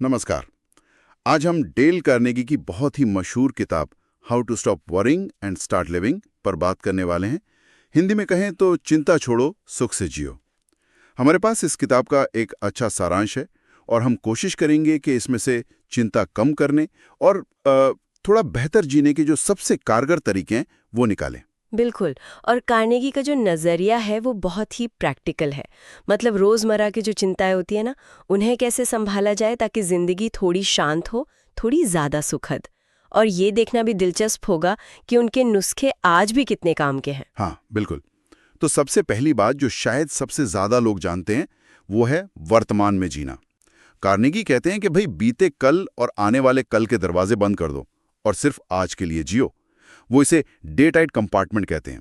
नमस्कार। आज हम डेल कार्नेगी की बहुत ही मशहूर किताब how to stop worrying and start living पर बात करने वाले हैं। हिंदी में कहें तो चिंता छोड़ो, सुख से जियो। हमारे पास इस किताब का एक अच्छा सारांश है और हम कोशिश करेंगे कि इसमें से चिंता कम करने और थोड़ा बेहतर जीने के जो सबसे कारगर तरीके हैं वो निकालें। बिल्कुल। और कार्नेगी का जो नज़रिया है वो बहुत ही प्रैक्टिकल है। मतलब रोज़मर्रा की जो चिंताएं होती है ना, उन्हें कैसे संभाला जाए ताकि ज़िंदगी थोड़ी शांत हो, थोड़ी ज़्यादा सुखद। और ये देखना भी दिलचस्प होगा कि उनके नुस्खे आज भी कितने काम के हैं। हाँ, बिल्कुल। तो सबसे पहली बात जो शायद सबसे ज्यादा लोग जानते हैं वो है वर्तमान में जीना। कार्नेगी कहते हैं कि भाई बीते कल और आने वाले कल के दरवाजे बंद कर दो और सिर्फ आज के लिए जियो। वो इसे डे टाइट कंपार्टमेंट कहते हैं।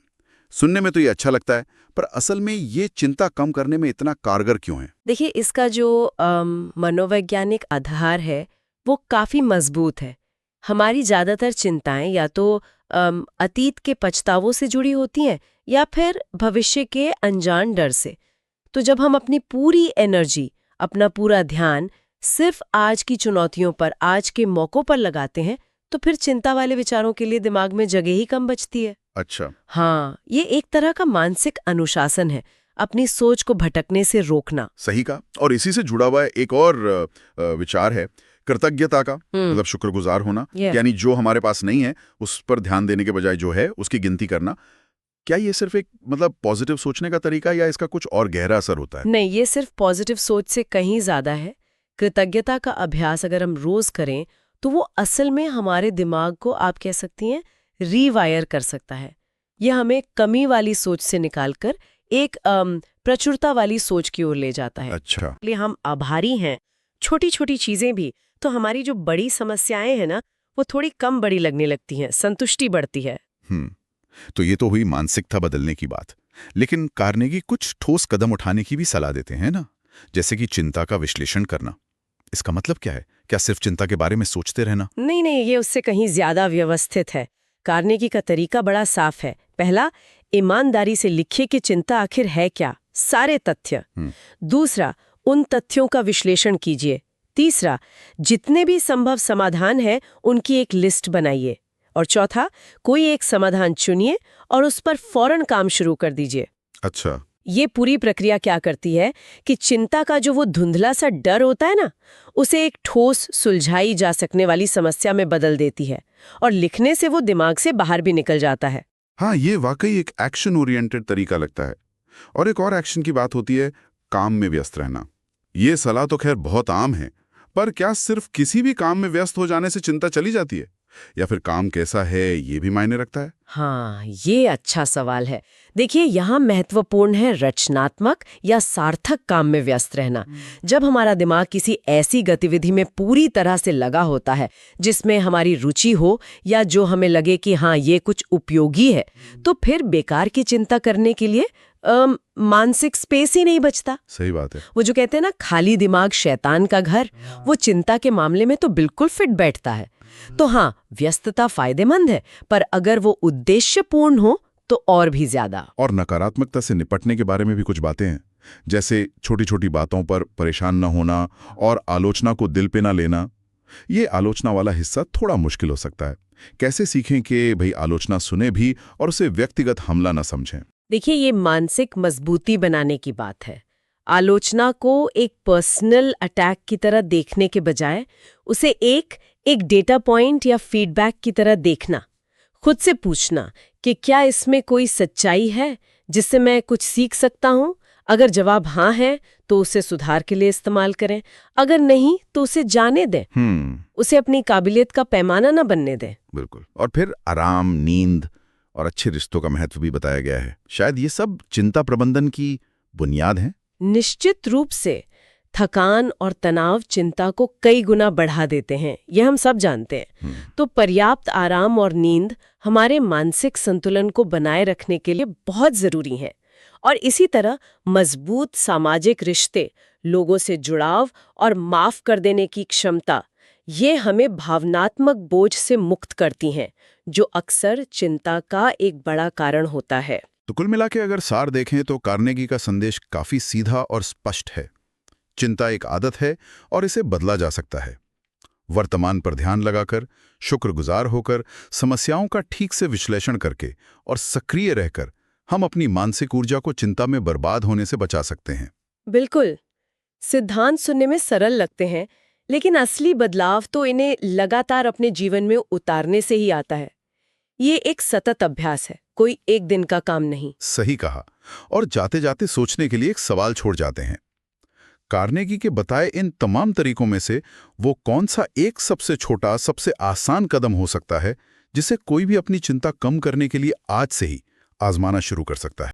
सुनने में तो ये अच्छा लगता है, पर असल में ये चिंता कम करने में इतना कारगर क्यों है? देखिए, इसका जो मनोवैज्ञानिक आधार है वो काफ़ी मजबूत है। हमारी ज़्यादातर चिंताएं या तो अतीत के पछतावों से जुड़ी होती हैं या फिर भविष्य के अनजान डर से। तो जब हम अपनी पूरी एनर्जी, अपना पूरा ध्यान सिर्फ आज की चुनौतियों पर, आज के मौक़ों पर लगाते हैं, तो फिर चिंता वाले विचारों के लिए दिमाग में जगह ही कम बचती है। अच्छा। हाँ, ये एक तरह का मानसिक अनुशासन है, अपनी सोच को भटकने से रोकना। सही कहा। और इसी से जुड़ा हुआ एक और विचार है कृतज्ञता का, मतलब शुक्रगुजार होना। Yeah. यानी जो हमारे पास नहीं है उस पर ध्यान देने के बजाय जो है उसकी गिनती करना। क्या ये सिर्फ एक मतलब पॉजिटिव सोचने का तरीका है या इसका कुछ और गहरा असर होता है? नहीं, ये सिर्फ पॉजिटिव सोच से कहीं ज्यादा है। कृतज्ञता का अभ्यास अगर हम रोज करें तो वो असल में हमारे दिमाग को, आप कह सकती हैं, रीवायर कर सकता है। ये हमें कमी वाली सोच से निकालकर एक प्रचुरता वाली सोच की ओर ले जाता है। अच्छा। इसलिए हम आभारी हैं, छोटी छोटी चीजें भी, तो हमारी जो बड़ी समस्याएं हैं ना, वो थोड़ी कम बड़ी लगने लगती हैं, संतुष्टि बढ़ती है। हम्म। तो ये तो हुई मानसिकता बदलने की बात। लेकिन कार्नेगी कुछ ठोस कदम उठाने की भी सलाह देते हैं ना, जैसे कि चिंता का विश्लेषण करना। इसका मतलब क्या है? क्या सिर्फ चिंता के बारे में सोचते रहना? नहीं नहीं, ये उससे कहीं ज्यादा व्यवस्थित है। कार्नेगी का तरीका बड़ा साफ है। पहला, ईमानदारी से लिखिए कि चिंता आखिर है क्या, सारे तथ्य। दूसरा, उन तथ्यों का विश्लेषण कीजिए। तीसरा, जितने भी संभव समाधान हैं उनकी एक लिस्ट बनाइए। और चौथा, कोई एक समाधान चुनिए और उस पर फौरन काम शुरू कर दीजिए। अच्छा। ये पूरी प्रक्रिया क्या करती है कि चिंता का जो वो धुंधला सा डर होता है ना, उसे एक ठोस, सुलझाई जा सकने वाली समस्या में बदल देती है और लिखने से वो दिमाग से बाहर भी निकल जाता है। हाँ, ये वाकई एक एक्शन ओरिएंटेड तरीका लगता है। और एक और एक्शन की बात होती है काम में व्यस्त रहना। ये सलाह तो खैर बहुत आम है, पर क्या सिर्फ किसी भी काम में व्यस्त हो जाने से चिंता चली जाती है, या फिर काम कैसा है ये भी मायने रखता है? हाँ, ये अच्छा सवाल है। देखिए, यहाँ महत्वपूर्ण है रचनात्मक या सार्थक काम में व्यस्त रहना। जब हमारा दिमाग किसी ऐसी गतिविधि में पूरी तरह से लगा होता है जिसमें हमारी रुचि हो या जो हमें लगे कि हाँ, ये कुछ उपयोगी है, तो फिर बेकार की चिंता करने के लिए मानसिक स्पेस ही नहीं बचता। सही बात है। वो जो कहते हैं ना, खाली दिमाग शैतान का घर, वो चिंता के मामले में तो बिल्कुल फिट बैठता है। तो हाँ, व्यस्तता फायदेमंद है, पर अगर वो उद्देश्यपूर्ण हो तो और भी ज्यादा। और नकारात्मकता से निपटने के बारे में भी कुछ बातें हैं, जैसे छोटी छोटी बातों पर परेशान न होना और आलोचना को दिल पे ना लेना। ये आलोचना वाला हिस्सा थोड़ा मुश्किल हो सकता है। कैसे सीखें कि भाई आलोचना सुने भी और उसे व्यक्तिगत हमला न समझें? देखिए, ये मानसिक मजबूती बनाने की बात है। आलोचना को एक पर्सनल अटैक की तरह देखने के बजाय उसे एक डेटा पॉइंट या फीडबैक की तरह देखना। खुद से पूछना कि क्या इसमें कोई सच्चाई है जिससे मैं कुछ सीख सकता हूँ। अगर जवाब हाँ है तो उसे सुधार के लिए इस्तेमाल करें, अगर नहीं तो उसे जाने दें। उसे अपनी काबिलियत का पैमाना न बनने दें। बिल्कुल। और फिर आराम, नींद और अच्छे रिश्तों का महत्व भी बताया गया है। शायद ये सब चिंता प्रबंधन की बुनियाद है। निश्चित रूप से। थकान और तनाव चिंता को कई गुना बढ़ा देते हैं, ये हम सब जानते हैं। तो पर्याप्त आराम और नींद हमारे मानसिक संतुलन को बनाए रखने के लिए बहुत जरूरी है। और इसी तरह मजबूत सामाजिक रिश्ते, लोगों से जुड़ाव और माफ कर देने की क्षमता, ये हमें भावनात्मक बोझ से मुक्त करती हैं, जो अक्सर चिंता का एक बड़ा कारण होता है। तो कुल मिला के अगर सार देखें तो कार्नेगी का संदेश काफी सीधा और स्पष्ट है। चिंता एक आदत है और इसे बदला जा सकता है। वर्तमान पर ध्यान लगाकर, शुक्रगुजार होकर, समस्याओं का ठीक से विश्लेषण करके और सक्रिय रहकर हम अपनी मानसिक ऊर्जा को चिंता में बर्बाद होने से बचा सकते हैं। बिल्कुल। सिद्धांत सुनने में सरल लगते हैं, लेकिन असली बदलाव तो इन्हें लगातार अपने जीवन में उतारने से ही आता है। ये एक सतत अभ्यास है, कोई एक दिन का काम नहीं। सही कहा। और जाते जाते सोचने के लिए एक सवाल छोड़ जाते हैं। कार्नेगी के बताए इन तमाम तरीकों में से वो कौन सा एक सबसे छोटा, सबसे आसान कदम हो सकता है जिसे कोई भी अपनी चिंता कम करने के लिए आज से ही आजमाना शुरू कर सकता है?